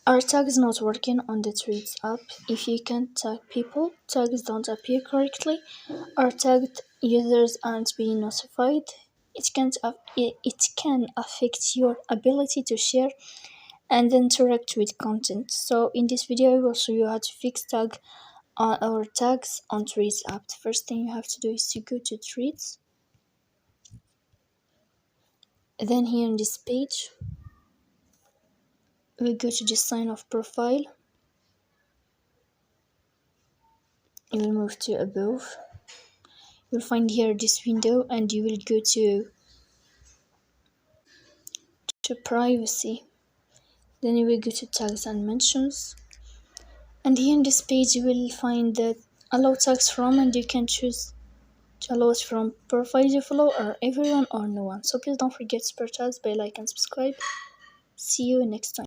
Our tag is not working on the Threads app. If you can't tag people, tags don't appear correctly, or tagged users aren't being notified. It can affect your ability to share and interact with content. So in this video, I will show you how to fix our tags on Threads app. The first thing you have to do is to go to Threads. Then here on this page, we go to the sign of profile. You will move to above. You'll find here this window and you will go to privacy. Then you will go to tags and mentions. And here in this page you will find that allow tags from, and you can choose to allow it from profile you follow or everyone or no one. So please don't forget to super chat, bell, like and subscribe. See you next time.